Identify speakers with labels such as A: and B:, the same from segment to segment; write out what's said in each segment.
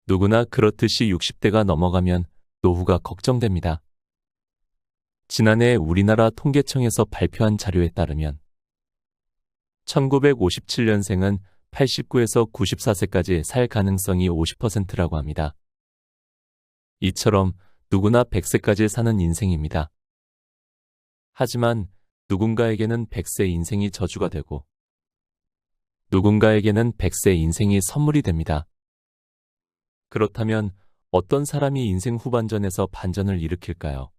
A: 누구나 그렇듯이 60대가 넘어가면 노후가 걱정됩니다. 지난해 우리나라 통계청에서 발표한 자료에 따르면 1957년생은 89에서 94세까지 살 가능성이 50%라고 합니다. 이처럼 누구나 100세까지 사는 인생입니다. 하지만 누군가에게는 100세 인생이 저주가 되고 누군가에게는 100세 인생이 선물이 됩니다. 그렇다면 어떤 사람이 인생 후반전에서 반전을 일으킬까요?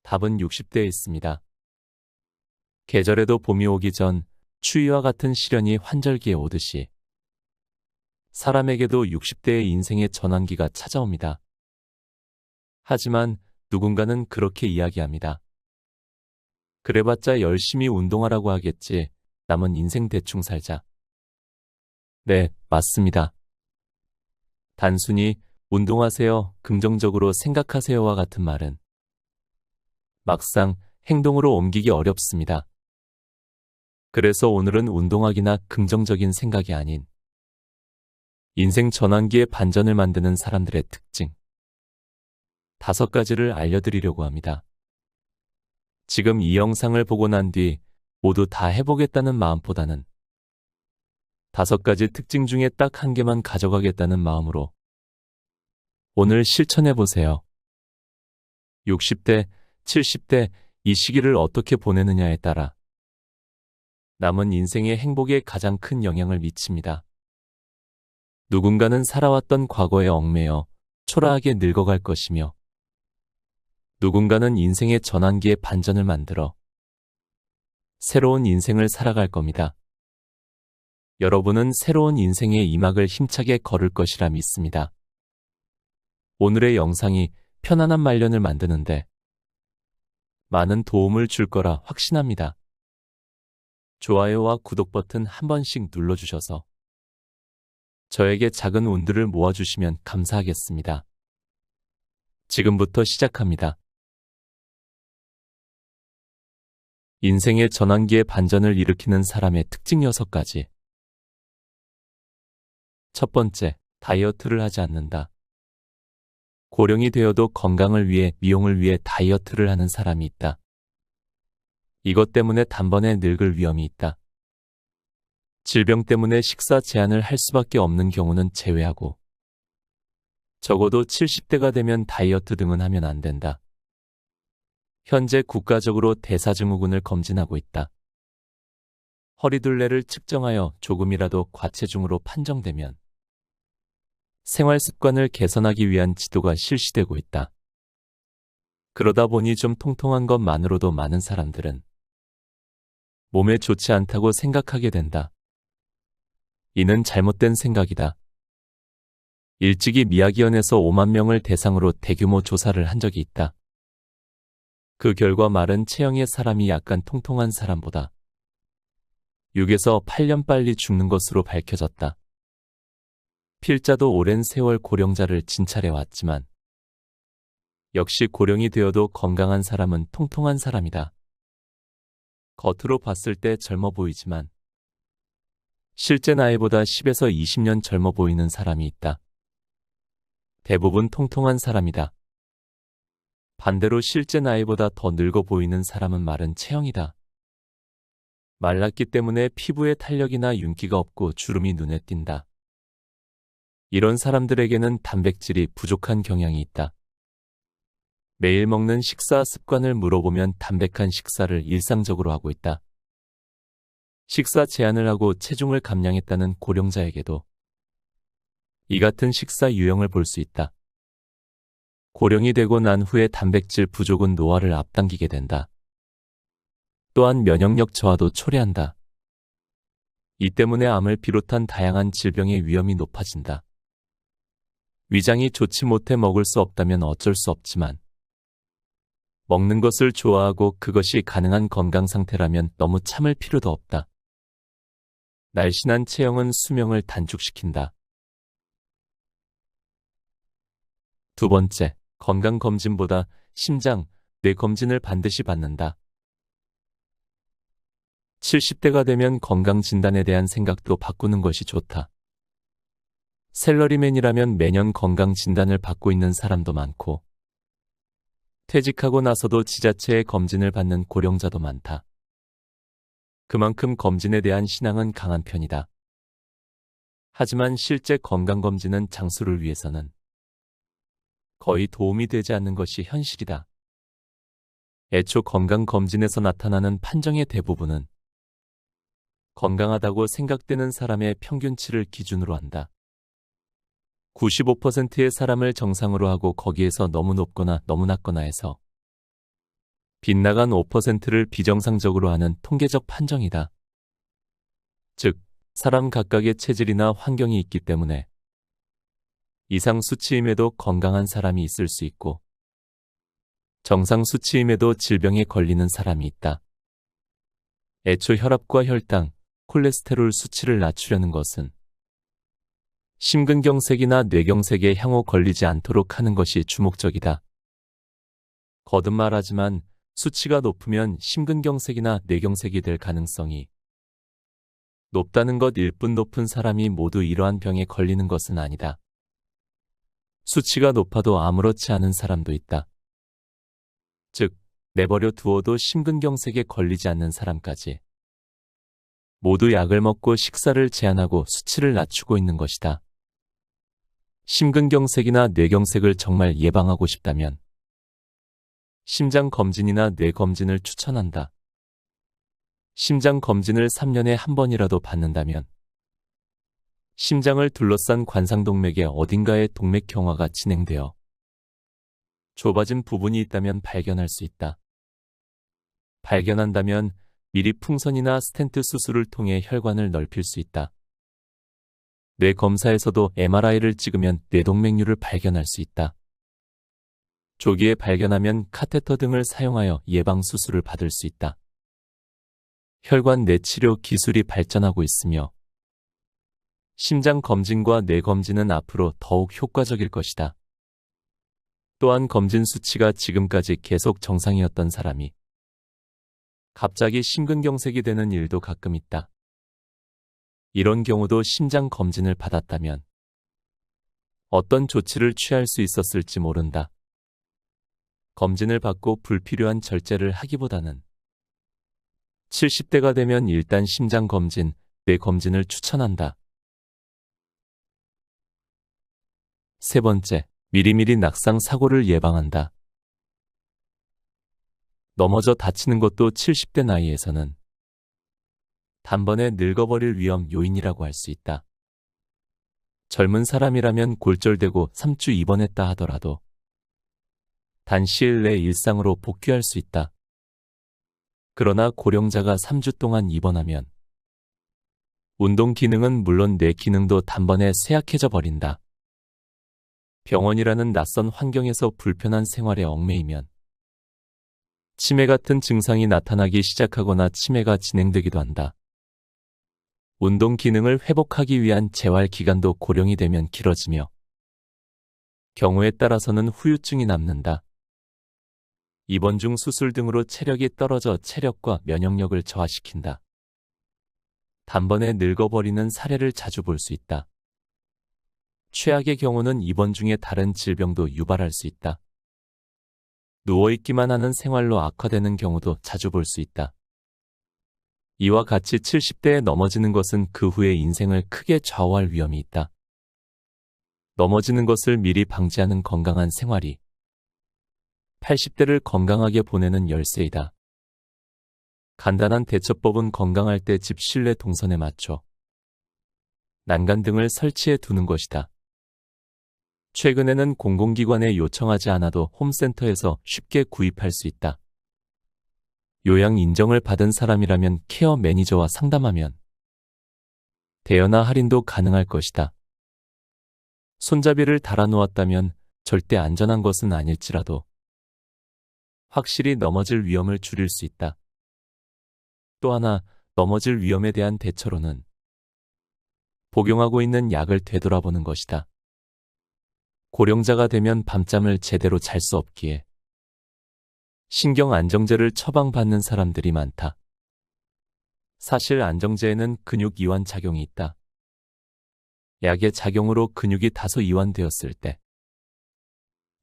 A: 답은 60대에 있습니다. 계절에도 봄이 오기 전 추위와 같은 시련이 환절기에 오듯이 사람에게도 60대의 인생의 전환기가 찾아옵니다. 하지만 누군가는 그렇게 이야기합니다. 그래봤자 열심히 운동하라고 하겠지. 남은 인생 대충 살자. 네, 맞습니다. 단순히 운동하세요, 긍정적으로 생각하세요와 같은 말은 막상 행동으로 옮기기 어렵습니다. 그래서 오늘은 운동하기나 긍정적인 생각이 아닌 인생 전환기의 반전을 만드는 사람들의 특징 5가지를 알려드리려고 합니다. 지금 이 영상을 보고 난 뒤 모두 다 해보겠다는 마음보다는 5가지 특징 중에 딱 1개만 가져가겠다는 마음으로 오늘 실천해보세요. 60대, 70대 이 시기를 어떻게 보내느냐에 따라 남은 인생의 행복에 가장 큰 영향을 미칩니다. 누군가는 살아왔던 과거에 얽매여 초라하게 늙어갈 것이며 누군가는 인생의 전환기에 반전을 만들어 새로운 인생을 살아갈 겁니다. 여러분은 새로운 인생의 이막을 힘차게 걸을 것이라 믿습니다. 오늘의 영상이 편안한 말년을 만드는데 많은 도움을 줄 거라 확신합니다. 좋아요와 구독 버튼 한 번씩 눌러주셔서 저에게 작은 운들을 모아주시면 감사하겠습니다. 지금부터 시작합니다. 인생의 전환기의 반전을 일으키는 사람의 특징 6가지. 첫 번째, 다이어트를 하지 않는다. 고령이 되어도 건강을 위해 미용을 위해 다이어트를 하는 사람이 있다. 이것 때문에 단번에 늙을 위험이 있다. 질병 때문에 식사 제한을 할 수밖에 없는 경우는 제외하고 적어도 70대가 되면 다이어트 등은 하면 안 된다. 현재 국가적으로 대사증후군을 검진하고 있다. 허리둘레를 측정하여 조금이라도 과체중으로 판정되면 생활 습관을 개선하기 위한 지도가 실시되고 있다. 그러다 보니 좀 통통한 것만으로도 많은 사람들은 몸에 좋지 않다고 생각하게 된다. 이는 잘못된 생각이다. 일찍이 미야기현에서 5만 명을 대상으로 대규모 조사를 한 적이 있다. 그 결과 마른 체형의 사람이 약간 통통한 사람보다 6에서 8년 빨리 죽는 것으로 밝혀졌다. 필자도 오랜 세월 고령자를 진찰해 왔지만 역시 고령이 되어도 건강한 사람은 통통한 사람이다. 겉으로 봤을 때 젊어 보이지만 실제 나이보다 10에서 20년 젊어 보이는 사람이 있다. 대부분 통통한 사람이다. 반대로 실제 나이보다 더 늙어 보이는 사람은 마른 체형이다. 말랐기 때문에 피부에 탄력이나 윤기가 없고 주름이 눈에 띈다. 이런 사람들에게는 단백질이 부족한 경향이 있다. 매일 먹는 식사 습관을 물어보면 담백한 식사를 일상적으로 하고 있다. 식사 제한을 하고 체중을 감량했다는 고령자에게도 이 같은 식사 유형을 볼 수 있다. 고령이 되고 난 후에 단백질 부족은 노화를 앞당기게 된다. 또한 면역력 저하도 초래한다. 이 때문에 암을 비롯한 다양한 질병의 위험이 높아진다. 위장이 좋지 못해 먹을 수 없다면 어쩔 수 없지만 먹는 것을 좋아하고 그것이 가능한 건강 상태라면 너무 참을 필요도 없다. 날씬한 체형은 수명을 단축시킨다. 두 번째, 건강검진보다 심장, 뇌 검진을 반드시 받는다. 70대가 되면 건강진단에 대한 생각도 바꾸는 것이 좋다. 샐러리맨이라면 매년 건강 진단을 받고 있는 사람도 많고, 퇴직하고 나서도 지자체의 검진을 받는 고령자도 많다. 그만큼 검진에 대한 신앙은 강한 편이다. 하지만 실제 건강검진은 장수를 위해서는 거의 도움이 되지 않는 것이 현실이다. 애초 건강검진에서 나타나는 판정의 대부분은 건강하다고 생각되는 사람의 평균치를 기준으로 한다. 95%의 사람을 정상으로 하고 거기에서 너무 높거나 너무 낮거나 해서 빗나간 5%를 비정상적으로 하는 통계적 판정이다. 즉, 사람 각각의 체질이나 환경이 있기 때문에 이상 수치임에도 건강한 사람이 있을 수 있고 정상 수치임에도 질병에 걸리는 사람이 있다. 애초 혈압과 혈당, 콜레스테롤 수치를 낮추려는 것은 심근경색이나 뇌경색에 향후 걸리지 않도록 하는 것이 주목적이다. 거듭 말하지만 수치가 높으면 심근경색이나 뇌경색이 될 가능성이 높다는 것일 뿐 높은 사람이 모두 이러한 병에 걸리는 것은 아니다. 수치가 높아도 아무렇지 않은 사람도 있다. 즉, 내버려 두어도 심근경색에 걸리지 않는 사람까지 모두 약을 먹고 식사를 제한하고 수치를 낮추고 있는 것이다. 심근경색이나 뇌경색을 정말 예방하고 싶다면 심장검진이나 뇌검진을 추천한다. 심장검진을 3년에 한 번이라도 받는다면 심장을 둘러싼 관상동맥의 어딘가에 동맥경화가 진행되어 좁아진 부분이 있다면 발견할 수 있다. 발견한다면 미리 풍선이나 스텐트 수술을 통해 혈관을 넓힐 수 있다. 뇌 검사에서도 MRI를 찍으면 뇌동맥류를 발견할 수 있다. 조기에 발견하면 카테터 등을 사용하여 예방 수술을 받을 수 있다. 혈관 내치료 기술이 발전하고 있으며 심장 검진과 뇌 검진은 앞으로 더욱 효과적일 것이다. 또한 검진 수치가 지금까지 계속 정상이었던 사람이 갑자기 심근경색이 되는 일도 가끔 있다. 이런 경우도 심장 검진을 받았다면 어떤 조치를 취할 수 있었을지 모른다. 검진을 받고 불필요한 절제를 하기보다는 70대가 되면 일단 심장 검진, 뇌 검진을 추천한다. 세 번째, 미리미리 낙상 사고를 예방한다. 넘어져 다치는 것도 70대 나이에서는 단번에 늙어버릴 위험 요인이라고 할 수 있다. 젊은 사람이라면 골절되고 3주 입원했다 하더라도 단 시일 내 일상으로 복귀할 수 있다. 그러나 고령자가 3주 동안 입원하면 운동 기능은 물론 뇌 기능도 단번에 쇠약해져 버린다. 병원이라는 낯선 환경에서 불편한 생활에 얽매이면 치매 같은 증상이 나타나기 시작하거나 치매가 진행되기도 한다. 운동 기능을 회복하기 위한 재활 기간도 고령이 되면 길어지며 경우에 따라서는 후유증이 남는다. 입원 중 수술 등으로 체력이 떨어져 체력과 면역력을 저하시킨다. 단번에 늙어버리는 사례를 자주 볼 수 있다. 최악의 경우는 입원 중에 다른 질병도 유발할 수 있다. 누워있기만 하는 생활로 악화되는 경우도 자주 볼 수 있다. 이와 같이 70대에 넘어지는 것은 그 후의 인생을 크게 좌우할 위험이 있다. 넘어지는 것을 미리 방지하는 건강한 생활이 80대를 건강하게 보내는 열쇠이다. 간단한 대처법은 건강할 때 집 실내 동선에 맞춰 난간 등을 설치해 두는 것이다. 최근에는 공공기관에 요청하지 않아도 홈센터에서 쉽게 구입할 수 있다. 요양 인정을 받은 사람이라면 케어 매니저와 상담하면 대여나 할인도 가능할 것이다. 손잡이를 달아놓았다면 절대 안전한 것은 아닐지라도 확실히 넘어질 위험을 줄일 수 있다. 또 하나, 넘어질 위험에 대한 대처로는 복용하고 있는 약을 되돌아보는 것이다. 고령자가 되면 밤잠을 제대로 잘 수 없기에 신경 안정제를 처방받는 사람들이 많다. 사실 안정제에는 근육 이완 작용이 있다. 약의 작용으로 근육이 다소 이완되었을 때,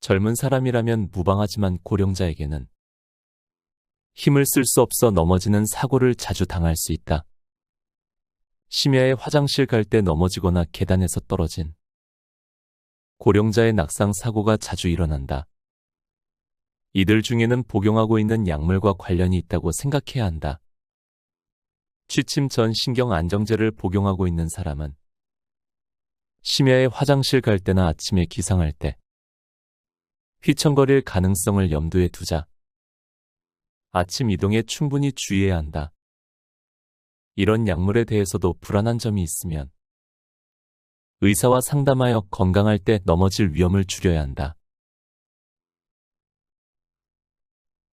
A: 젊은 사람이라면 무방하지만 고령자에게는 힘을 쓸 수 없어 넘어지는 사고를 자주 당할 수 있다. 심야에 화장실 갈 때 넘어지거나 계단에서 떨어진 고령자의 낙상 사고가 자주 일어난다. 이들 중에는 복용하고 있는 약물과 관련이 있다고 생각해야 한다. 취침 전 신경 안정제를 복용하고 있는 사람은 심야에 화장실 갈 때나 아침에 기상할 때 휘청거릴 가능성을 염두에 두자. 아침 이동에 충분히 주의해야 한다. 이런 약물에 대해서도 불안한 점이 있으면 의사와 상담하여 건강할 때 넘어질 위험을 줄여야 한다.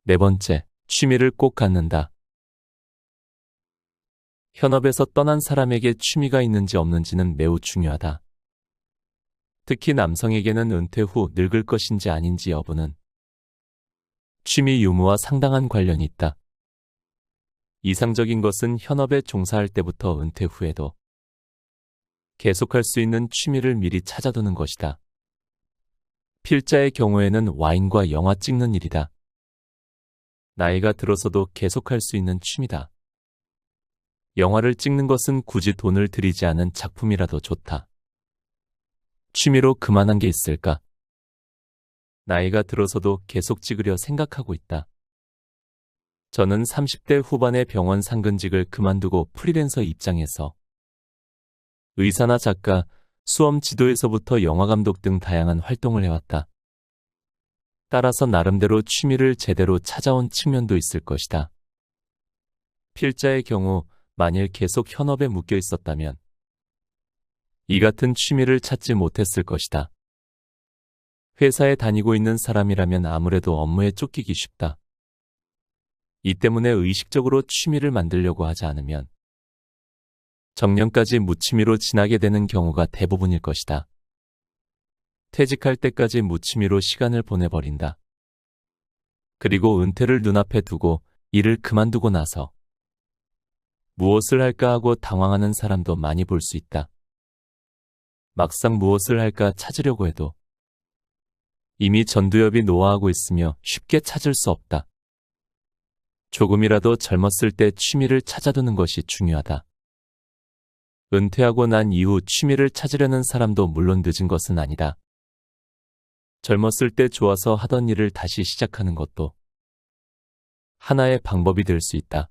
A: 네 번째, 취미를 꼭 갖는다. 현업에서 떠난 사람에게 취미가 있는지 없는지는 매우 중요하다. 특히 남성에게는 은퇴 후 늙을 것인지 아닌지 여부는 취미 유무와 상당한 관련이 있다. 이상적인 것은 현업에 종사할 때부터 은퇴 후에도 계속할 수 있는 취미를 미리 찾아두는 것이다. 필자의 경우에는 와인과 영화 찍는 일이다. 나이가 들어서도 계속할 수 있는 취미다. 영화를 찍는 것은 굳이 돈을 들이지 않은 작품이라도 좋다. 취미로 그만한 게 있을까? 나이가 들어서도 계속 찍으려 생각하고 있다. 저는 30대 후반에 병원 상근직을 그만두고 프리랜서 입장에서 의사나 작가, 수험 지도에서부터 영화감독 등 다양한 활동을 해왔다. 따라서 나름대로 취미를 제대로 찾아온 측면도 있을 것이다. 필자의 경우 만일 계속 현업에 묶여 있었다면 이 같은 취미를 찾지 못했을 것이다. 회사에 다니고 있는 사람이라면 아무래도 업무에 쫓기기 쉽다. 이 때문에 의식적으로 취미를 만들려고 하지 않으면 정년까지 무취미로 지나게 되는 경우가 대부분일 것이다. 퇴직할 때까지 무취미로 시간을 보내버린다. 그리고 은퇴를 눈앞에 두고 일을 그만두고 나서 무엇을 할까 하고 당황하는 사람도 많이 볼 수 있다. 막상 무엇을 할까 찾으려고 해도 이미 전두엽이 노화하고 있으며 쉽게 찾을 수 없다. 조금이라도 젊었을 때 취미를 찾아두는 것이 중요하다. 은퇴하고 난 이후 취미를 찾으려는 사람도 물론 늦은 것은 아니다. 젊었을 때 좋아서 하던 일을 다시 시작하는 것도 하나의 방법이 될 수 있다.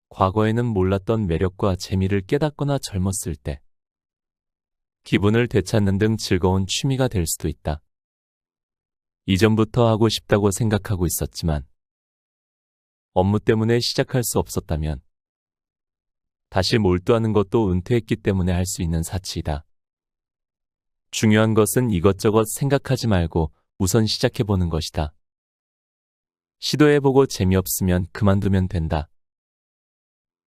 A: 과거에는 몰랐던 매력과 재미를 깨닫거나 젊었을 때 기분을 되찾는 등 즐거운 취미가 될 수도 있다. 이전부터 하고 싶다고 생각하고 있었지만 업무 때문에 시작할 수 없었다면 다시 몰두하는 것도 은퇴했기 때문에 할 수 있는 사치이다. 중요한 것은 이것저것 생각하지 말고 우선 시작해보는 것이다. 시도해보고 재미없으면 그만두면 된다.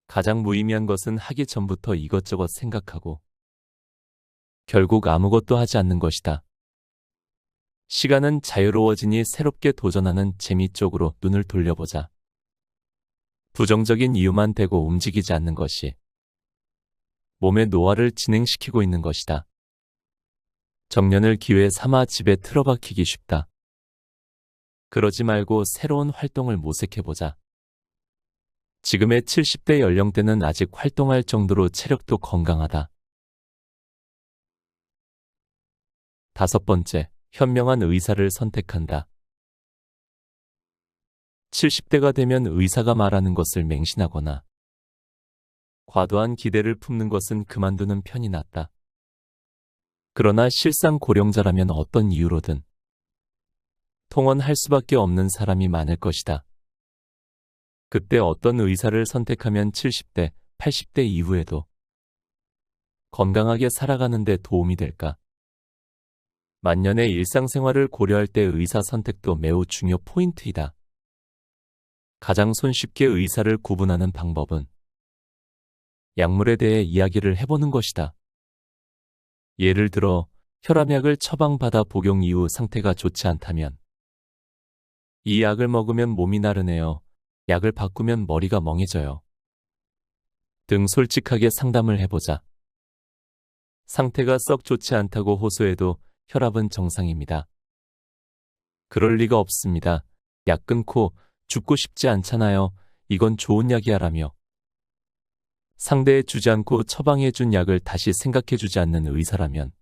A: 가장 무의미한 것은 하기 전부터 이것저것 생각하고 결국 아무것도 하지 않는 것이다. 시간은 자유로워지니 새롭게 도전하는 재미 쪽으로 눈을 돌려보자. 부정적인 이유만 대고 움직이지 않는 것이 몸의 노화를 진행시키고 있는 것이다. 정년을 기회 삼아 집에 틀어박히기 쉽다. 그러지 말고 새로운 활동을 모색해보자. 지금의 70대 연령대는 아직 활동할 정도로 체력도 건강하다. 다섯 번째, 현명한 의사를 선택한다. 70대가 되면 의사가 말하는 것을 맹신하거나 과도한 기대를 품는 것은 그만두는 편이 낫다. 그러나 실상 고령자라면 어떤 이유로든 통원할 수밖에 없는 사람이 많을 것이다. 그때 어떤 의사를 선택하면 70대, 80대 이후에도 건강하게 살아가는 데 도움이 될까? 만년의 일상생활을 고려할 때 의사 선택도 매우 중요 포인트이다. 가장 손쉽게 의사를 구분하는 방법은 약물에 대해 이야기를 해보는 것이다. 예를 들어 혈압약을 처방받아 복용 이후 상태가 좋지 않다면 이 약을 먹으면 몸이 나른해요. 약을 바꾸면 머리가 멍해져요. 등 솔직하게 상담을 해보자. 상태가 썩 좋지 않다고 호소해도 혈압은 정상입니다. 그럴 리가 없습니다. 약 끊고 죽고 싶지 않잖아요. 이건 좋은 약이야 라며 상대에 주지 않고 처방해준 약을 다시 생각해주지 않는 의사라면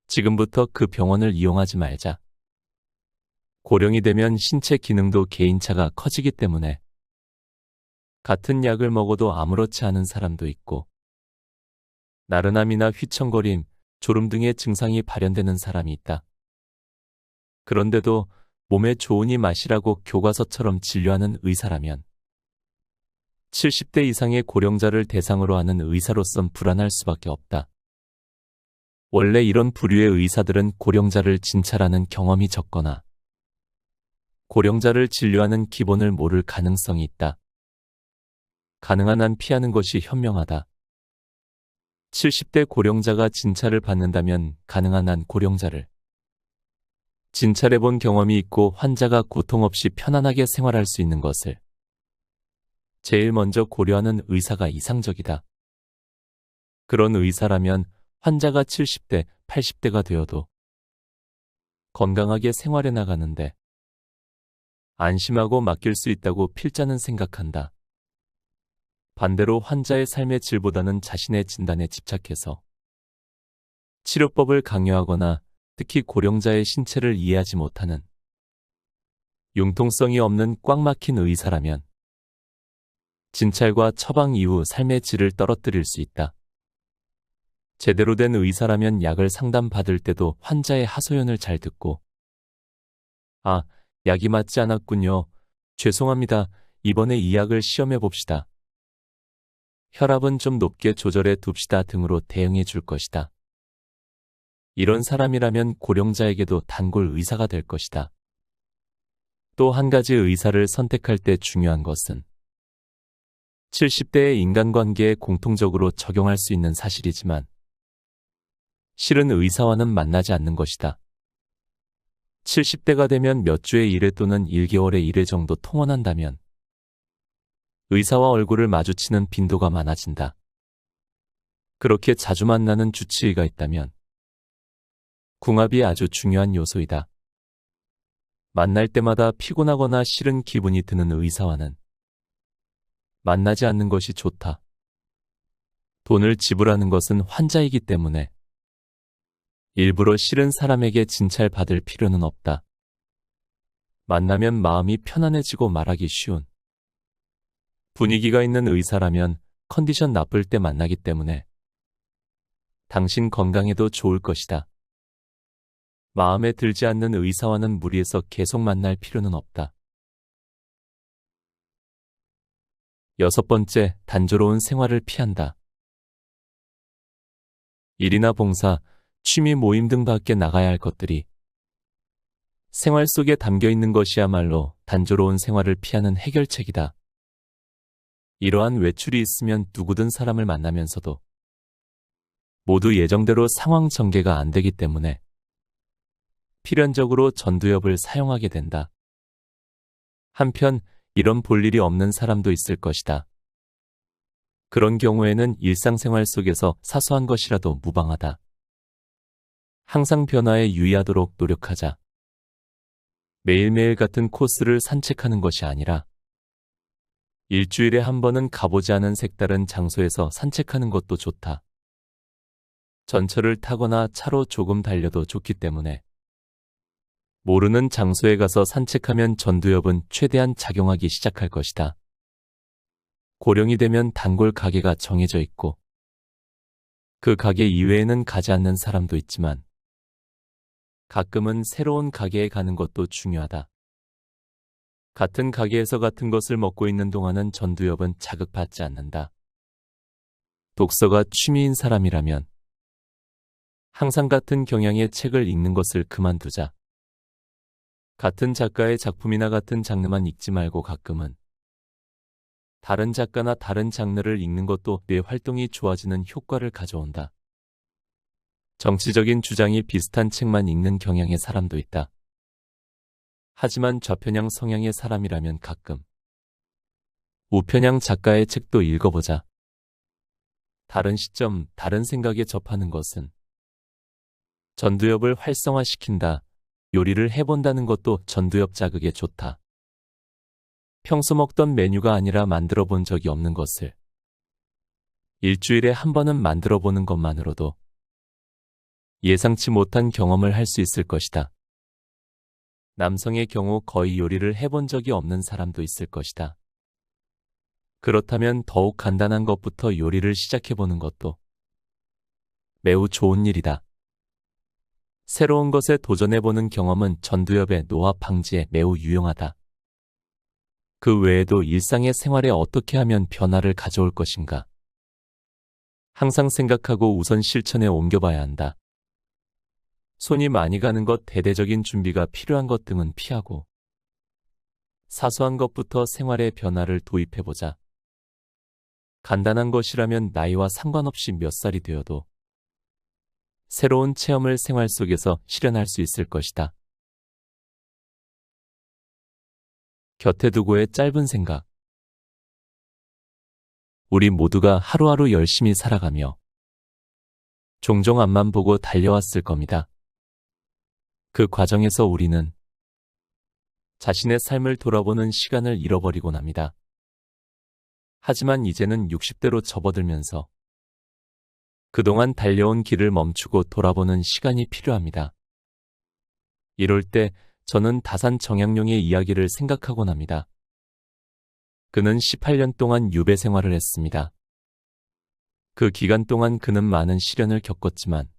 A: 지금부터 그 병원을 이용하지 말자. 고령이 되면 신체 기능도 개인차가 커지기 때문에 같은 약을 먹어도 아무렇지 않은 사람도 있고 나른함이나 휘청거림, 졸음 등의 증상이 발현되는 사람이 있다. 그런데도 몸에 좋으니 마시라고 교과서처럼 진료하는 의사라면 70대 이상의 고령자를 대상으로 하는 의사로선 불안할 수밖에 없다. 원래 이런 부류의 의사들은 고령자를 진찰하는 경험이 적거나 고령자를 진료하는 기본을 모를 가능성이 있다. 가능한 한 피하는 것이 현명하다. 70대 고령자가 진찰을 받는다면 가능한 한 고령자를 진찰해본 경험이 있고 환자가 고통 없이 편안하게 생활할 수 있는 것을 제일 먼저 고려하는 의사가 이상적이다. 그런 의사라면 환자가 70대, 80대가 되어도 건강하게 생활해 나가는데 안심하고 맡길 수 있다고 필자는 생각한다. 반대로 환자의 삶의 질보다는 자신의 진단에 집착해서 치료법을 강요하거나 특히 고령자의 신체를 이해하지 못하는 융통성이 없는 꽉 막힌 의사라면 진찰과 처방 이후 삶의 질을 떨어뜨릴 수 있다. 제대로 된 의사라면 약을 상담받을 때도 환자의 하소연을 잘 듣고 아, 약이 맞지 않았군요. 죄송합니다. 이번에 이 약을 시험해 봅시다. 혈압은 좀 높게 조절해 둡시다 등으로 대응해 줄 것이다. 이런 사람이라면 고령자에게도 단골 의사가 될 것이다. 또 한 가지 의사를 선택할 때 중요한 것은 70대의 인간관계에 공통적으로 적용할 수 있는 사실이지만 실은 의사와는 만나지 않는 것이다. 70대가 되면 몇 주의 1회 또는 1개월의 1회 정도 통원한다면 의사와 얼굴을 마주치는 빈도가 많아진다. 그렇게 자주 만나는 주치의가 있다면 궁합이 아주 중요한 요소이다. 만날 때마다 피곤하거나 싫은 기분이 드는 의사와는 만나지 않는 것이 좋다. 돈을 지불하는 것은 환자이기 때문에 일부러 싫은 사람에게 진찰받을 필요는 없다. 만나면 마음이 편안해지고 말하기 쉬운 분위기가 있는 의사라면 컨디션 나쁠 때 만나기 때문에 당신 건강에도 좋을 것이다. 마음에 들지 않는 의사와는 무리해서 계속 만날 필요는 없다. 6번째, 단조로운 생활을 피한다. 일이나 봉사, 취미 모임 등 밖에 나가야 할 것들이 생활 속에 담겨 있는 것이야말로 단조로운 생활을 피하는 해결책이다. 이러한 외출이 있으면 누구든 사람을 만나면서도 모두 예정대로 상황 전개가 안 되기 때문에 필연적으로 전두엽을 사용하게 된다. 한편 이런 볼 일이 없는 사람도 있을 것이다. 그런 경우에는 일상생활 속에서 사소한 것이라도 무방하다. 항상 변화에 유의하도록 노력하자. 매일매일 같은 코스를 산책하는 것이 아니라 일주일에 한 번은 가보지 않은 색다른 장소에서 산책하는 것도 좋다. 전철을 타거나 차로 조금 달려도 좋기 때문에 모르는 장소에 가서 산책하면 전두엽은 최대한 작용하기 시작할 것이다. 고령이 되면 단골 가게가 정해져 있고 그 가게 이외에는 가지 않는 사람도 있지만 가끔은 새로운 가게에 가는 것도 중요하다. 같은 가게에서 같은 것을 먹고 있는 동안은 전두엽은 자극받지 않는다. 독서가 취미인 사람이라면 항상 같은 경향의 책을 읽는 것을 그만두자. 같은 작가의 작품이나 같은 장르만 읽지 말고 가끔은 다른 작가나 다른 장르를 읽는 것도 뇌 활동이 좋아지는 효과를 가져온다. 정치적인 주장이 비슷한 책만 읽는 경향의 사람도 있다. 하지만 좌편향 성향의 사람이라면 가끔 우편향 작가의 책도 읽어보자. 다른 시점, 다른 생각에 접하는 것은 전두엽을 활성화시킨다. 요리를 해본다는 것도 전두엽 자극에 좋다. 평소 먹던 메뉴가 아니라 만들어 본 적이 없는 것을 일주일에 한 번은 만들어 보는 것만으로도 예상치 못한 경험을 할 수 있을 것이다. 남성의 경우 거의 요리를 해본 적이 없는 사람도 있을 것이다. 그렇다면 더욱 간단한 것부터 요리를 시작해보는 것도 매우 좋은 일이다. 새로운 것에 도전해보는 경험은 전두엽의 노화 방지에 매우 유용하다. 그 외에도 일상의 생활에 어떻게 하면 변화를 가져올 것인가? 항상 생각하고 우선 실천에 옮겨봐야 한다. 손이 많이 가는 것, 대대적인 준비가 필요한 것 등은 피하고 사소한 것부터 생활의 변화를 도입해보자. 간단한 것이라면 나이와 상관없이 몇 살이 되어도 새로운 체험을 생활 속에서 실현할 수 있을 것이다. 곁에 두고의 짧은 생각. 우리 모두가 하루하루 열심히 살아가며 종종 앞만 보고 달려왔을 겁니다. 그 과정에서 우리는 자신의 삶을 돌아보는 시간을 잃어버리곤 합니다. 하지만 이제는 60대로 접어들면서 그동안 달려온 길을 멈추고 돌아보는 시간이 필요합니다. 이럴 때 저는 다산 정약용의 이야기를 생각하곤 합니다. 그는 18년 동안 유배 생활을 했습니다. 그 기간 동안 그는 많은 시련을 겪었지만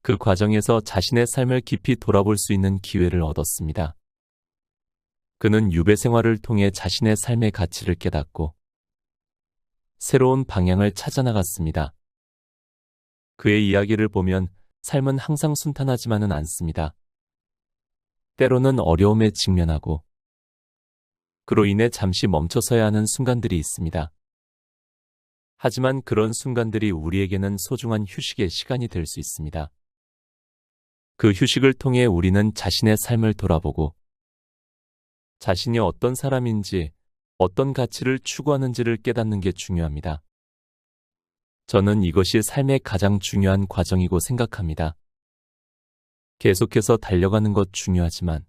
A: 그 과정에서 자신의 삶을 깊이 돌아볼 수 있는 기회를 얻었습니다. 그는 유배 생활을 통해 자신의 삶의 가치를 깨닫고 새로운 방향을 찾아 나갔습니다. 그의 이야기를 보면 삶은 항상 순탄하지만은 않습니다. 때로는 어려움에 직면하고 그로 인해 잠시 멈춰서야 하는 순간들이 있습니다. 하지만 그런 순간들이 우리에게는 소중한 휴식의 시간이 될 수 있습니다. 그 휴식을 통해 우리는 자신의 삶을 돌아보고 자신이 어떤 사람인지, 어떤 가치를 추구하는지를 깨닫는 게 중요합니다. 저는 이것이 삶의 가장 중요한 과정이고 생각합니다. 계속해서 달려가는 것 중요하지만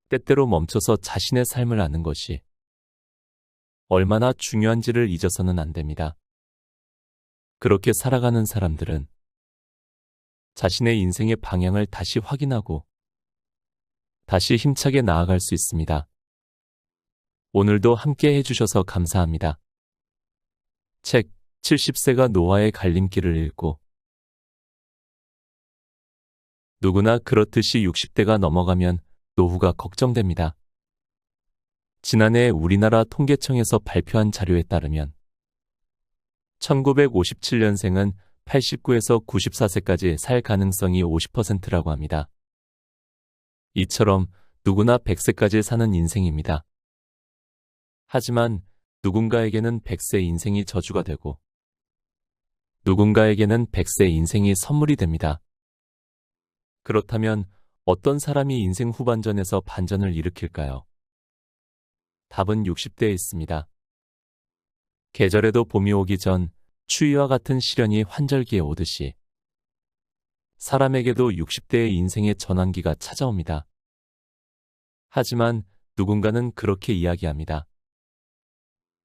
A: 때때로 멈춰서 자신의 삶을 아는 것이 얼마나 중요한지를 잊어서는 안 됩니다. 그렇게 살아가는 사람들은 자신의 인생의 방향을 다시 확인하고 다시 힘차게 나아갈 수 있습니다. 오늘도 함께 해주셔서 감사합니다. 책 70세가 노화의 갈림길을 읽고 누구나 그렇듯이 60대가 넘어가면 노후가 걱정됩니다. 지난해 우리나라 통계청에서 발표한 자료에 따르면 1957년생은 89에서 94세까지 살 가능성이 50%라고 합니다. 이처럼 누구나 100세까지 사는 인생입니다. 하지만 누군가에게는 100세 인생이 저주가 되고 누군가에게는 100세 인생이 선물이 됩니다. 그렇다면 어떤 사람이 인생 후반전에서 반전을 일으킬까요? 답은 60대에 있습니다. 계절에도 봄이 오기 전 추위와 같은 시련이 환절기에 오듯이 사람에게도 60대의 인생의 전환기가 찾아옵니다. 하지만 누군가는 그렇게 이야기합니다.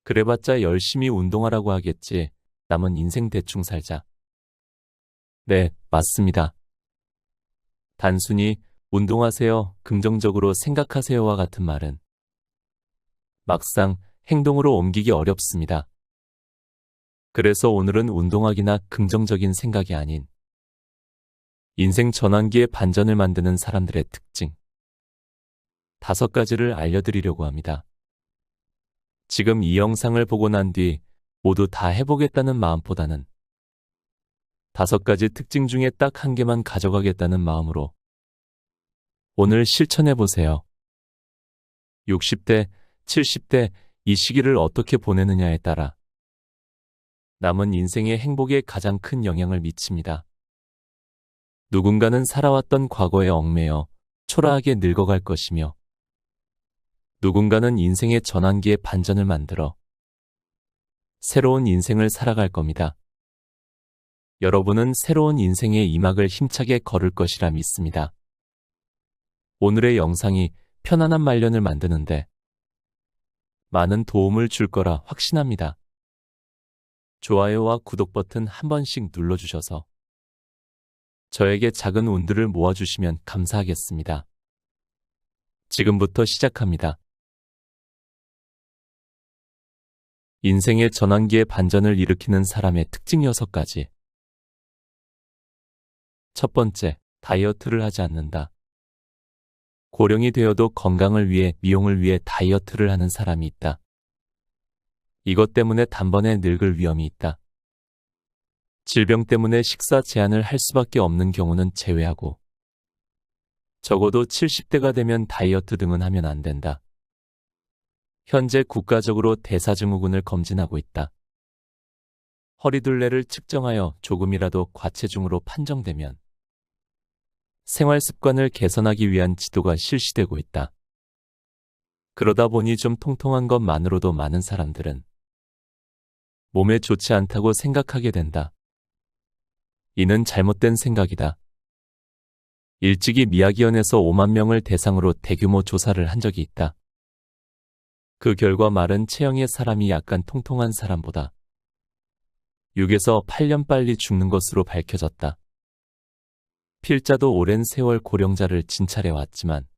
A: 그래봤자 열심히 운동하라고 하겠지. 남은 인생 대충 살자. 네, 맞습니다. 단순히 운동하세요, 긍정적으로 생각하세요와 같은 말은 막상 행동으로 옮기기 어렵습니다. 그래서 오늘은 운동하기나 긍정적인 생각이 아닌 인생 전환기의 반전을 만드는 사람들의 특징 5가지를 알려드리려고 합니다. 지금 이 영상을 보고 난 뒤 모두 다 해보겠다는 마음보다는 5가지 특징 중에 딱 1개만 가져가겠다는 마음으로 오늘 실천해보세요. 60대, 70대 이 시기를 어떻게 보내느냐에 따라 남은 인생의 행복에 가장 큰 영향을 미칩니다. 누군가는 살아왔던 과거에 얽매여 초라하게 늙어갈 것이며 누군가는 인생의 전환기에 반전을 만들어 새로운 인생을 살아갈 겁니다. 여러분은 새로운 인생의 이 막을 힘차게 걸을 것이라 믿습니다. 오늘의 영상이 편안한 말년을 만드는데 많은 도움을 줄 거라 확신합니다. 좋아요와 구독 버튼 한 번씩 눌러주셔서 저에게 작은 운들을 모아주시면 감사하겠습니다. 지금부터 시작합니다. 인생의 전환기의 반전을 일으키는 사람의 특징 6가지. 첫 번째, 다이어트를 하지 않는다. 고령이 되어도 건강을 위해, 미용을 위해 다이어트를 하는 사람이 있다. 이것 때문에 단번에 늙을 위험이 있다. 질병 때문에 식사 제한을 할 수밖에 없는 경우는 제외하고 적어도 70대가 되면 다이어트 등은 하면 안 된다. 현재 국가적으로 대사증후군을 검진하고 있다. 허리둘레를 측정하여 조금이라도 과체중으로 판정되면 생활 습관을 개선하기 위한 지도가 실시되고 있다. 그러다 보니 좀 통통한 것만으로도 많은 사람들은 몸에 좋지 않다고 생각하게 된다. 이는 잘못된 생각이다. 일찍이 미야기현에서 5만 명을 대상으로 대규모 조사를 한 적이 있다. 그 결과 마른 체형의 사람이 약간 통통한 사람보다 6에서 8년 빨리 죽는 것으로 밝혀졌다. 필자도 오랜 세월 고령자를 진찰해 왔지만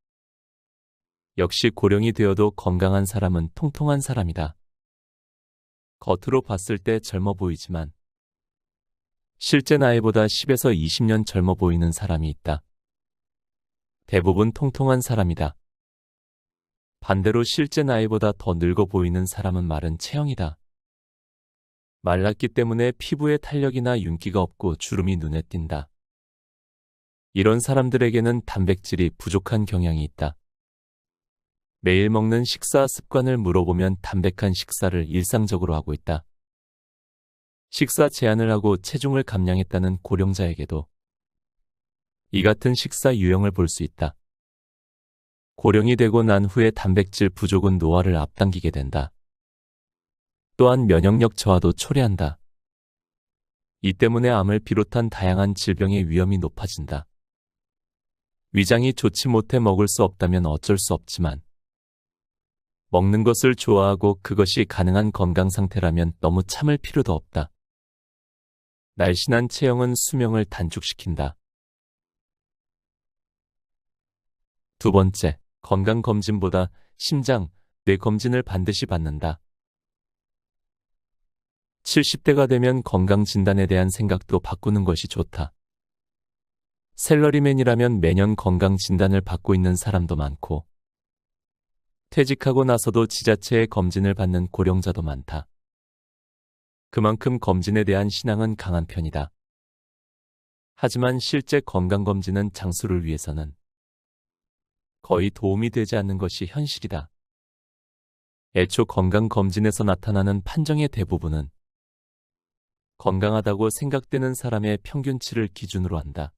A: 역시 고령이 되어도 건강한 사람은 통통한 사람이다. 겉으로 봤을 때 젊어 보이지만 실제 나이보다 10에서 20년 젊어 보이는 사람이 있다. 대부분 통통한 사람이다. 반대로 실제 나이보다 더 늙어 보이는 사람은 마른 체형이다. 말랐기 때문에 피부에 탄력이나 윤기가 없고 주름이 눈에 띈다. 이런 사람들에게는 단백질이 부족한 경향이 있다. 매일 먹는 식사 습관을 물어보면 담백한 식사를 일상적으로 하고 있다. 식사 제한을 하고 체중을 감량했다는 고령자에게도 이 같은 식사 유형을 볼 수 있다. 고령이 되고 난 후에 단백질 부족은 노화를 앞당기게 된다. 또한 면역력 저하도 초래한다. 이 때문에 암을 비롯한 다양한 질병의 위험이 높아진다. 위장이 좋지 못해 먹을 수 없다면 어쩔 수 없지만 먹는 것을 좋아하고 그것이 가능한 건강 상태라면 너무 참을 필요도 없다. 날씬한 체형은 수명을 단축시킨다. 두 번째, 건강검진보다 심장, 뇌 검진을 반드시 받는다. 70대가 되면 건강진단에 대한 생각도 바꾸는 것이 좋다. 샐러리맨이라면 매년 건강진단을 받고 있는 사람도 많고 퇴직하고 나서도 지자체의 검진을 받는 고령자도 많다. 그만큼 검진에 대한 신앙은 강한 편이다. 하지만 실제 건강검진은 장수를 위해서는 거의 도움이 되지 않는 것이 현실이다. 애초 건강검진에서 나타나는 판정의 대부분은 건강하다고 생각되는 사람의 평균치를 기준으로 한다.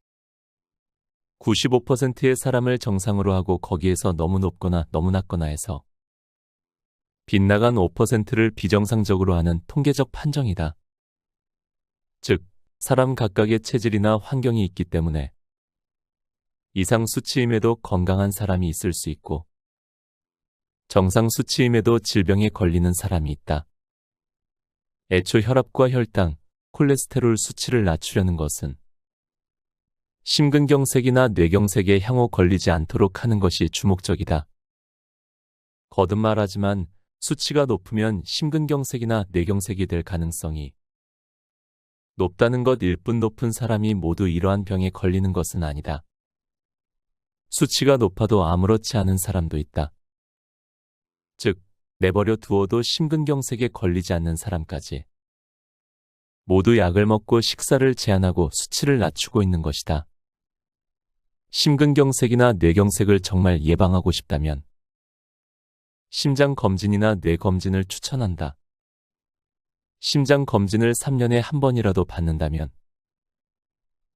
A: 95%의 사람을 정상으로 하고 거기에서 너무 높거나 너무 낮거나 해서 빗나간 5%를 비정상적으로 하는 통계적 판정이다. 즉, 사람 각각의 체질이나 환경이 있기 때문에 이상 수치임에도 건강한 사람이 있을 수 있고 정상 수치임에도 질병에 걸리는 사람이 있다. 애초 혈압과 혈당, 콜레스테롤 수치를 낮추려는 것은 심근경색이나 뇌경색에 향후 걸리지 않도록 하는 것이 주목적이다. 거듭 말하지만 수치가 높으면 심근경색이나 뇌경색이 될 가능성이 높다는 것일 뿐 높은 사람이 모두 이러한 병에 걸리는 것은 아니다. 수치가 높아도 아무렇지 않은 사람도 있다. 즉, 내버려 두어도 심근경색에 걸리지 않는 사람까지 모두 약을 먹고 식사를 제한하고 수치를 낮추고 있는 것이다. 심근경색이나 뇌경색을 정말 예방하고 싶다면 심장검진이나 뇌검진을 추천한다. 심장검진을 3년에 한 번이라도 받는다면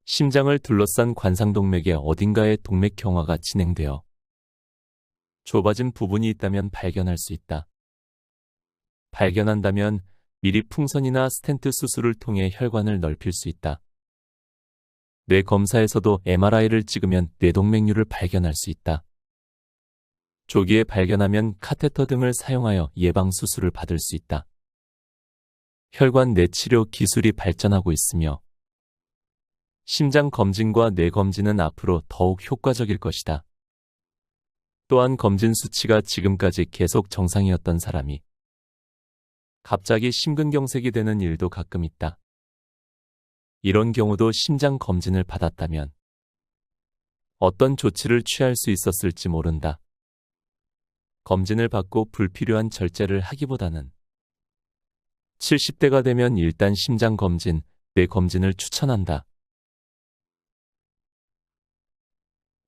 A: 심장을 둘러싼 관상동맥의 어딘가에 동맥경화가 진행되어 좁아진 부분이 있다면 발견할 수 있다. 발견한다면 미리 풍선이나 스텐트 수술을 통해 혈관을 넓힐 수 있다. 뇌 검사에서도 MRI를 찍으면 뇌동맥류를 발견할 수 있다. 조기에 발견하면 카테터 등을 사용하여 예방 수술을 받을 수 있다. 혈관 내치료 기술이 발전하고 있으며 심장 검진과 뇌 검진은 앞으로 더욱 효과적일 것이다. 또한 검진 수치가 지금까지 계속 정상이었던 사람이 갑자기 심근경색이 되는 일도 가끔 있다. 이런 경우도 심장 검진을 받았다면 어떤 조치를 취할 수 있었을지 모른다. 검진을 받고 불필요한 절제를 하기보다는 70대가 되면 일단 심장 검진, 뇌 검진을 추천한다.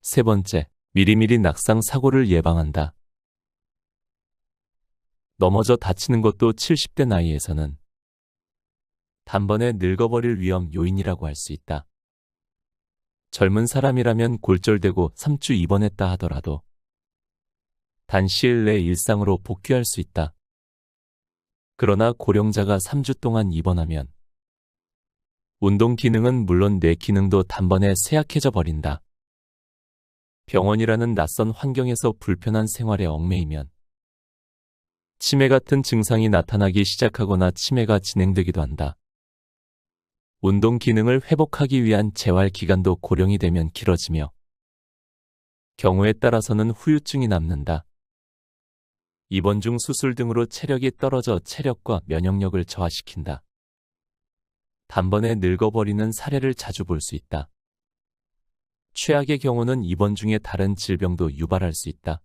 A: 세 번째, 미리미리 낙상 사고를 예방한다. 넘어져 다치는 것도 70대 나이에서는 단번에 늙어버릴 위험 요인이라고 할 수 있다. 젊은 사람이라면 골절되고 3주 입원했다 하더라도 단 시일 내 일상으로 복귀할 수 있다. 그러나 고령자가 3주 동안 입원하면 운동 기능은 물론 뇌 기능도 단번에 쇠약해져 버린다. 병원이라는 낯선 환경에서 불편한 생활에 얽매이면 치매 같은 증상이 나타나기 시작하거나 치매가 진행되기도 한다. 운동 기능을 회복하기 위한 재활 기간도 고령이 되면 길어지며 경우에 따라서는 후유증이 남는다. 입원 중 수술 등으로 체력이 떨어져 체력과 면역력을 저하시킨다. 단번에 늙어버리는 사례를 자주 볼 수 있다. 최악의 경우는 입원 중에 다른 질병도 유발할 수 있다.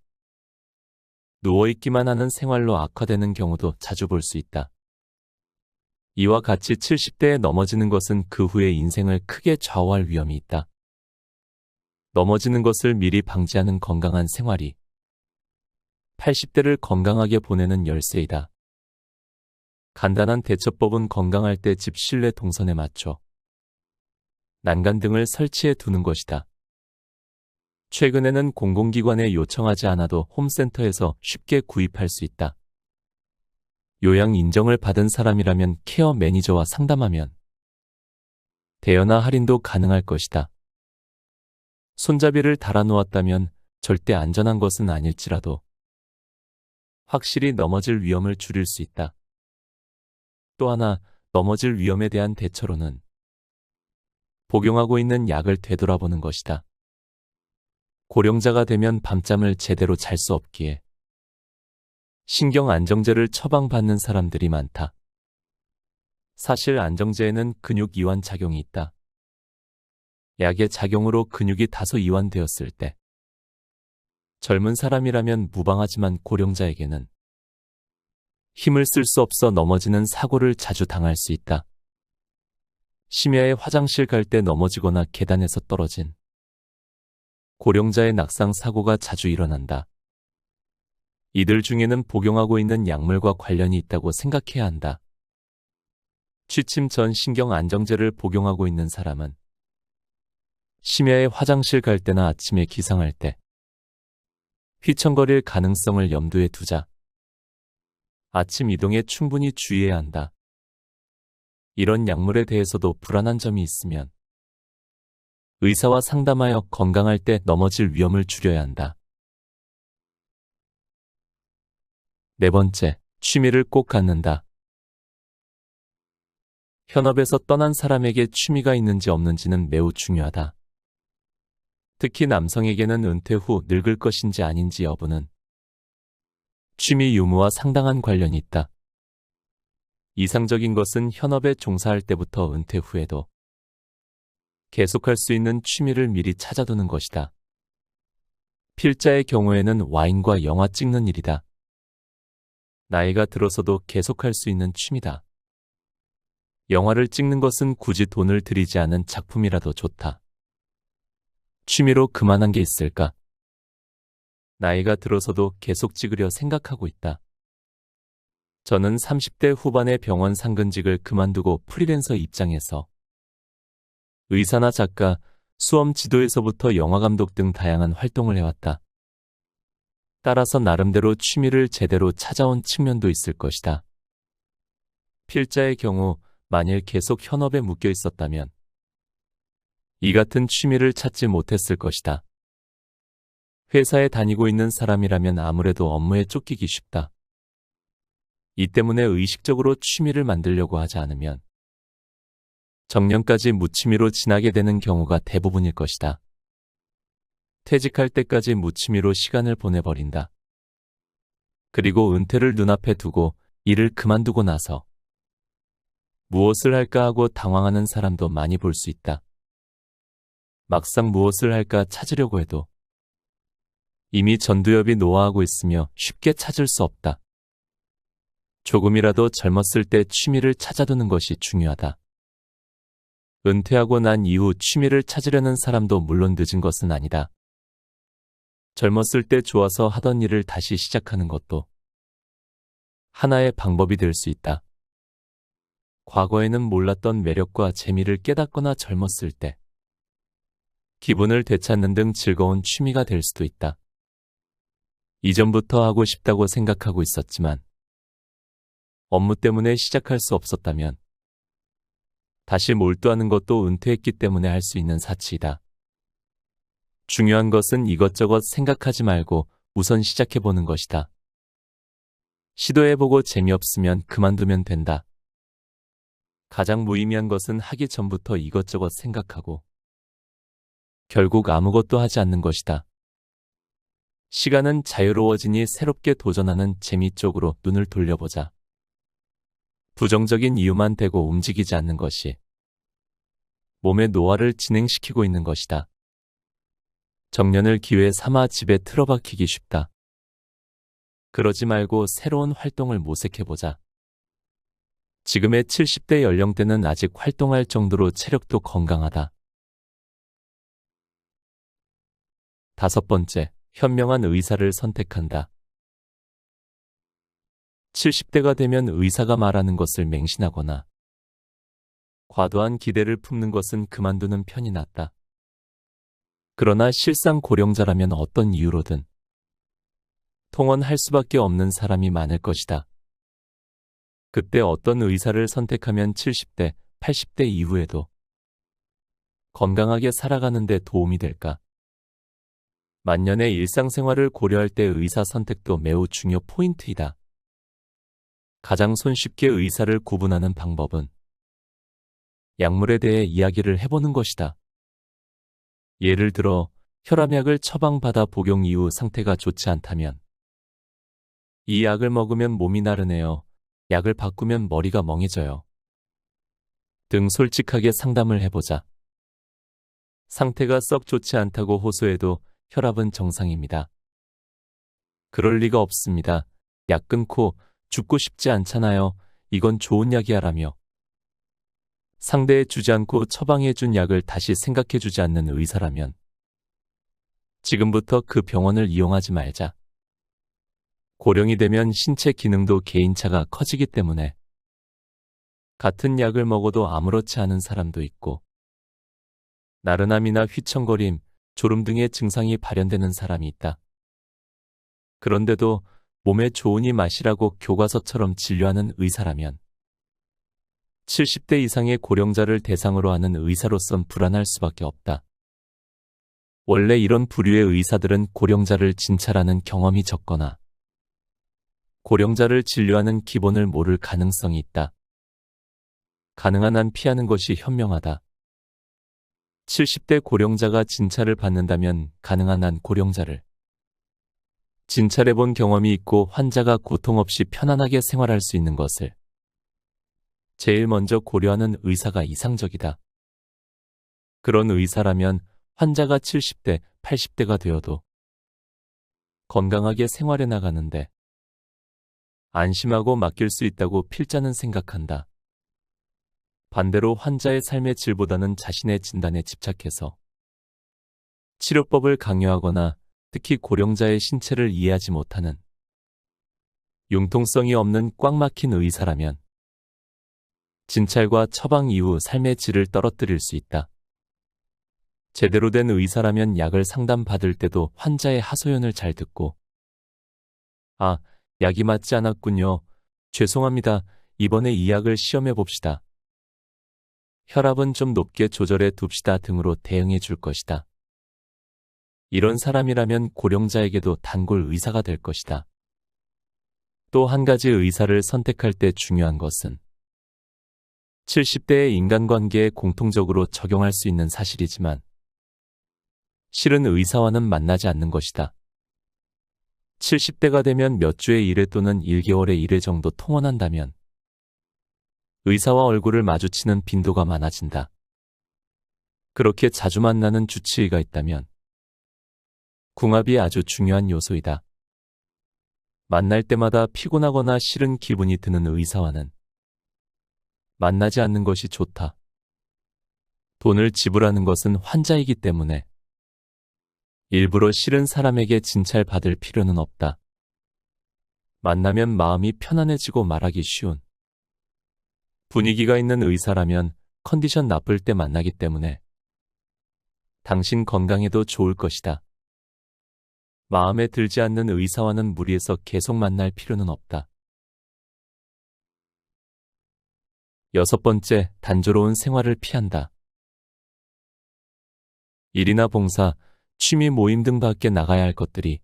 A: 누워있기만 하는 생활로 악화되는 경우도 자주 볼 수 있다. 이와 같이 70대에 넘어지는 것은 그 후의 인생을 크게 좌우할 위험이 있다. 넘어지는 것을 미리 방지하는 건강한 생활이 80대를 건강하게 보내는 열쇠이다. 간단한 대처법은 건강할 때 집 실내 동선에 맞춰 난간 등을 설치해 두는 것이다. 최근에는 공공기관에 요청하지 않아도 홈센터에서 쉽게 구입할 수 있다. 요양 인정을 받은 사람이라면 케어 매니저와 상담하면 대여나 할인도 가능할 것이다. 손잡이를 달아놓았다면 절대 안전한 것은 아닐지라도 확실히 넘어질 위험을 줄일 수 있다. 또 하나, 넘어질 위험에 대한 대처로는 복용하고 있는 약을 되돌아보는 것이다. 고령자가 되면 밤잠을 제대로 잘 수 없기에 신경 안정제를 처방받는 사람들이 많다. 사실 안정제에는 근육 이완 작용이 있다. 약의 작용으로 근육이 다소 이완되었을 때 젊은 사람이라면 무방하지만 고령자에게는 힘을 쓸 수 없어 넘어지는 사고를 자주 당할 수 있다. 심야에 화장실 갈 때 넘어지거나 계단에서 떨어진 고령자의 낙상 사고가 자주 일어난다. 이들 중에는 복용하고 있는 약물과 관련이 있다고 생각해야 한다. 취침 전 신경 안정제를 복용하고 있는 사람은 심야에 화장실 갈 때나 아침에 기상할 때 휘청거릴 가능성을 염두에 두자. 아침 이동에 충분히 주의해야 한다. 이런 약물에 대해서도 불안한 점이 있으면 의사와 상담하여 건강할 때 넘어질 위험을 줄여야 한다. 네 번째, 취미를 꼭 갖는다. 현업에서 떠난 사람에게 취미가 있는지 없는지는 매우 중요하다. 특히 남성에게는 은퇴 후 늙을 것인지 아닌지 여부는 취미 유무와 상당한 관련이 있다. 이상적인 것은 현업에 종사할 때부터 은퇴 후에도 계속할 수 있는 취미를 미리 찾아두는 것이다. 필자의 경우에는 와인과 영화 찍는 일이다. 나이가 들어서도 계속할 수 있는 취미다. 영화를 찍는 것은 굳이 돈을 들이지 않은 작품이라도 좋다. 취미로 그만한 게 있을까? 나이가 들어서도 계속 찍으려 생각하고 있다. 저는 30대 후반의 병원 상근직을 그만두고 프리랜서 입장에서 의사나 작가, 수험 지도에서부터 영화감독 등 다양한 활동을 해왔다. 따라서 나름대로 취미를 제대로 찾아온 측면도 있을 것이다. 필자의 경우 만일 계속 현업에 묶여 있었다면 이 같은 취미를 찾지 못했을 것이다. 회사에 다니고 있는 사람이라면 아무래도 업무에 쫓기기 쉽다. 이 때문에 의식적으로 취미를 만들려고 하지 않으면 정년까지 무취미로 지나게 되는 경우가 대부분일 것이다. 퇴직할 때까지 무취미로 시간을 보내버린다. 그리고 은퇴를 눈앞에 두고 일을 그만두고 나서 무엇을 할까 하고 당황하는 사람도 많이 볼 수 있다. 막상 무엇을 할까 찾으려고 해도 이미 전두엽이 노화하고 있으며 쉽게 찾을 수 없다. 조금이라도 젊었을 때 취미를 찾아두는 것이 중요하다. 은퇴하고 난 이후 취미를 찾으려는 사람도 물론 늦은 것은 아니다. 젊었을 때 좋아서 하던 일을 다시 시작하는 것도 하나의 방법이 될 수 있다. 과거에는 몰랐던 매력과 재미를 깨닫거나 젊었을 때 기분을 되찾는 등 즐거운 취미가 될 수도 있다. 이전부터 하고 싶다고 생각하고 있었지만 업무 때문에 시작할 수 없었다면 다시 몰두하는 것도 은퇴했기 때문에 할 수 있는 사치이다. 중요한 것은 이것저것 생각하지 말고 우선 시작해보는 것이다. 시도해보고 재미없으면 그만두면 된다. 가장 무의미한 것은 하기 전부터 이것저것 생각하고 결국 아무것도 하지 않는 것이다. 시간은 자유로워지니 새롭게 도전하는 재미 쪽으로 눈을 돌려보자. 부정적인 이유만 대고 움직이지 않는 것이 몸의 노화를 진행시키고 있는 것이다. 정년을 기회 삼아 집에 틀어박히기 쉽다. 그러지 말고 새로운 활동을 모색해보자. 지금의 70대 연령대는 아직 활동할 정도로 체력도 건강하다. 5번째, 현명한 의사를 선택한다. 70대가 되면 의사가 말하는 것을 맹신하거나 과도한 기대를 품는 것은 그만두는 편이 낫다. 그러나 실상 고령자라면 어떤 이유로든 통원할 수밖에 없는 사람이 많을 것이다. 그때 어떤 의사를 선택하면 70대, 80대 이후에도 건강하게 살아가는 데 도움이 될까? 만년의 일상생활을 고려할 때 의사 선택도 매우 중요 포인트이다. 가장 손쉽게 의사를 구분하는 방법은 약물에 대해 이야기를 해보는 것이다. 예를 들어 혈압약을 처방받아 복용 이후 상태가 좋지 않다면 이 약을 먹으면 몸이 나른해요. 약을 바꾸면 머리가 멍해져요. 등 솔직하게 상담을 해보자. 상태가 썩 좋지 않다고 호소해도 혈압은 정상입니다. 그럴 리가 없습니다. 약 끊고 죽고 싶지 않잖아요. 이건 좋은 약이야 라며 상대에 주지 않고 처방해준 약을 다시 생각해주지 않는 의사라면 지금부터 그 병원을 이용하지 말자. 고령이 되면 신체 기능도 개인차가 커지기 때문에 같은 약을 먹어도 아무렇지 않은 사람도 있고 나른함이나 휘청거림, 졸음 등의 증상이 발현되는 사람이 있다. 그런데도 몸에 좋으니 마시라고 교과서처럼 진료하는 의사라면 70대 이상의 고령자를 대상으로 하는 의사로선 불안할 수밖에 없다. 원래 이런 부류의 의사들은 고령자를 진찰하는 경험이 적거나 고령자를 진료하는 기본을 모를 가능성이 있다. 가능한 한 피하는 것이 현명하다. 70대 고령자가 진찰을 받는다면 가능한 한 고령자를 진찰해본 경험이 있고 환자가 고통 없이 편안하게 생활할 수 있는 것을 제일 먼저 고려하는 의사가 이상적이다. 그런 의사라면 환자가 70대, 80대가 되어도 건강하게 생활해 나가는데 안심하고 맡길 수 있다고 필자는 생각한다. 반대로 환자의 삶의 질보다는 자신의 진단에 집착해서 치료법을 강요하거나 특히 고령자의 신체를 이해하지 못하는 융통성이 없는 꽉 막힌 의사라면 진찰과 처방 이후 삶의 질을 떨어뜨릴 수 있다. 제대로 된 의사라면 약을 상담받을 때도 환자의 하소연을 잘 듣고 약이 맞지 않았군요. 죄송합니다. 이번에 이 약을 시험해 봅시다. 혈압은 좀 높게 조절해 둡시다 등으로 대응해 줄 것이다. 이런 사람이라면 고령자에게도 단골 의사가 될 것이다. 또 한 가지 의사를 선택할 때 중요한 것은 70대의 인간관계에 공통적으로 적용할 수 있는 사실이지만 실은 의사와는 만나지 않는 것이다. 70대가 되면 몇 주의 1회 또는 1개월의 1회 정도 통원한다면 의사와 얼굴을 마주치는 빈도가 많아진다. 그렇게 자주 만나는 주치의가 있다면 궁합이 아주 중요한 요소이다. 만날 때마다 피곤하거나 싫은 기분이 드는 의사와는 만나지 않는 것이 좋다. 돈을 지불하는 것은 환자이기 때문에 일부러 싫은 사람에게 진찰받을 필요는 없다. 만나면 마음이 편안해지고 말하기 쉬운 분위기가 있는 의사라면 컨디션 나쁠 때 만나기 때문에 당신 건강에도 좋을 것이다. 마음에 들지 않는 의사와는 무리해서 계속 만날 필요는 없다. 6번째, 단조로운 생활을 피한다. 일이나 봉사, 취미 모임 등 밖에 나가야 할 것들이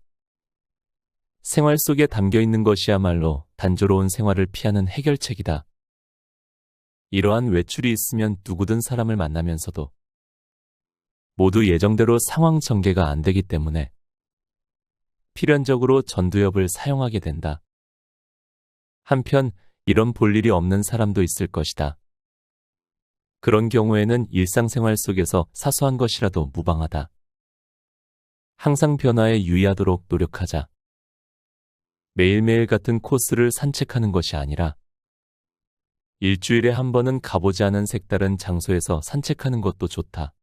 A: 생활 속에 담겨 있는 것이야말로 단조로운 생활을 피하는 해결책이다. 이러한 외출이 있으면 누구든 사람을 만나면서도 모두 예정대로 상황 전개가 안 되기 때문에 필연적으로 전두엽을 사용하게 된다. 한편 이런 볼 일이 없는 사람도 있을 것이다. 그런 경우에는 일상생활 속에서 사소한 것이라도 무방하다. 항상 변화에 유의하도록 노력하자. 매일매일 같은 코스를 산책하는 것이 아니라 일주일에 한 번은 가보지 않은 색다른 장소에서 산책하는 것도 좋다.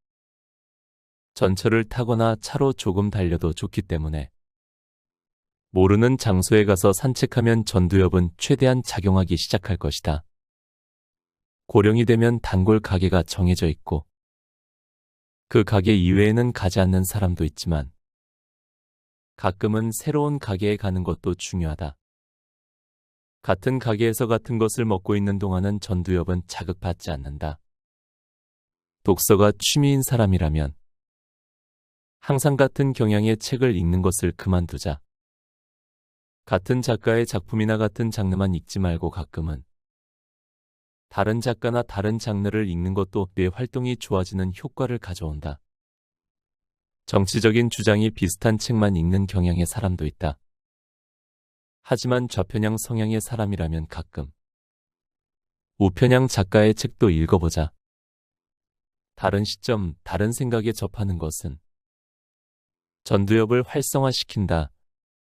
A: 전철을 타거나 차로 조금 달려도 좋기 때문에 모르는 장소에 가서 산책하면 전두엽은 최대한 작용하기 시작할 것이다. 고령이 되면 단골 가게가 정해져 있고 그 가게 이외에는 가지 않는 사람도 있지만 가끔은 새로운 가게에 가는 것도 중요하다. 같은 가게에서 같은 것을 먹고 있는 동안은 전두엽은 자극받지 않는다. 독서가 취미인 사람이라면 항상 같은 경향의 책을 읽는 것을 그만두자. 같은 작가의 작품이나 같은 장르만 읽지 말고 가끔은 다른 작가나 다른 장르를 읽는 것도 뇌 활동이 좋아지는 효과를 가져온다. 정치적인 주장이 비슷한 책만 읽는 경향의 사람도 있다. 하지만 좌편향 성향의 사람이라면 가끔 우편향 작가의 책도 읽어보자. 다른 시점, 다른 생각에 접하는 것은 전두엽을 활성화시킨다.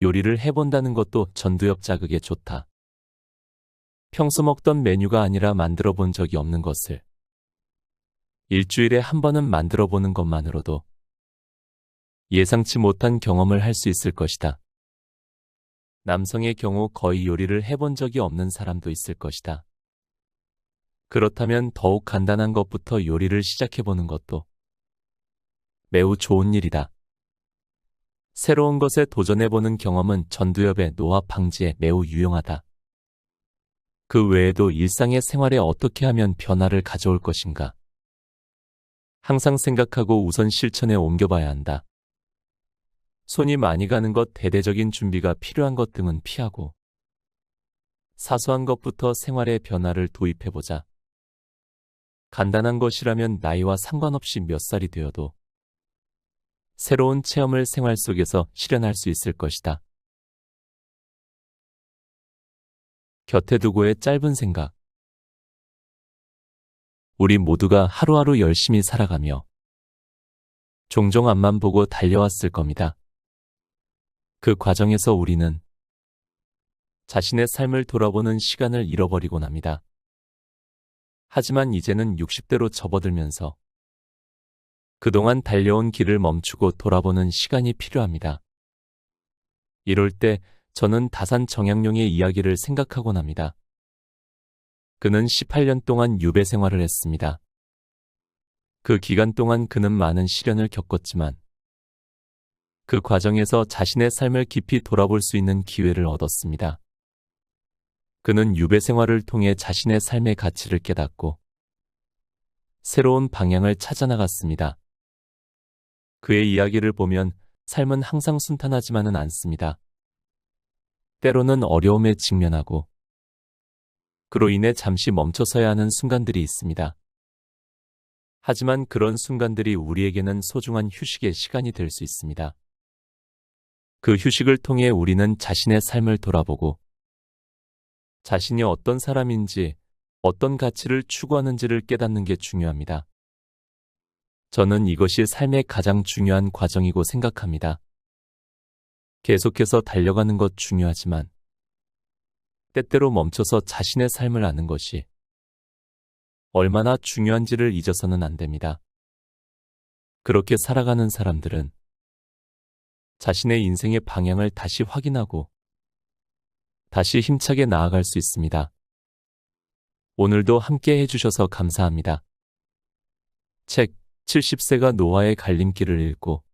A: 요리를 해본다는 것도 전두엽 자극에 좋다. 평소 먹던 메뉴가 아니라 만들어 본 적이 없는 것을 일주일에 한 번은 만들어 보는 것만으로도 예상치 못한 경험을 할 수 있을 것이다. 남성의 경우 거의 요리를 해본 적이 없는 사람도 있을 것이다. 그렇다면 더욱 간단한 것부터 요리를 시작해보는 것도 매우 좋은 일이다. 새로운 것에 도전해보는 경험은 전두엽의 노화 방지에 매우 유용하다. 그 외에도 일상의 생활에 어떻게 하면 변화를 가져올 것인가? 항상 생각하고 우선 실천에 옮겨봐야 한다. 손이 많이 가는 것, 대대적인 준비가 필요한 것 등은 피하고 사소한 것부터 생활에 변화를 도입해보자. 간단한 것이라면 나이와 상관없이 몇 살이 되어도 새로운 체험을 생활 속에서 실현할 수 있을 것이다. 곁에 두고의 짧은 생각. 우리 모두가 하루하루 열심히 살아가며 종종 앞만 보고 달려왔을 겁니다. 그 과정에서 우리는 자신의 삶을 돌아보는 시간을 잃어버리곤 합니다. 하지만 이제는 60대로 접어들면서 그동안 달려온 길을 멈추고 돌아보는 시간이 필요합니다. 이럴 때 저는 다산 정약용의 이야기를 생각하곤 합니다. 그는 18년 동안 유배 생활을 했습니다. 그 기간 동안 그는 많은 시련을 겪었지만 그 과정에서 자신의 삶을 깊이 돌아볼 수 있는 기회를 얻었습니다. 그는 유배 생활을 통해 자신의 삶의 가치를 깨닫고 새로운 방향을 찾아 나갔습니다. 그의 이야기를 보면 삶은 항상 순탄하지만은 않습니다. 때로는 어려움에 직면하고 그로 인해 잠시 멈춰서야 하는 순간들이 있습니다. 하지만 그런 순간들이 우리에게는 소중한 휴식의 시간이 될 수 있습니다. 그 휴식을 통해 우리는 자신의 삶을 돌아보고 자신이 어떤 사람인지, 어떤 가치를 추구하는지를 깨닫는 게 중요합니다. 저는 이것이 삶의 가장 중요한 과정이고 생각합니다. 계속해서 달려가는 것 중요하지만 때때로 멈춰서 자신의 삶을 아는 것이 얼마나 중요한지를 잊어서는 안 됩니다. 그렇게 살아가는 사람들은 자신의 인생의 방향을 다시 확인하고 다시 힘차게 나아갈 수 있습니다. 오늘도 함께 해주셔서 감사합니다. 책 70세가 노아의 갈림길을 읽고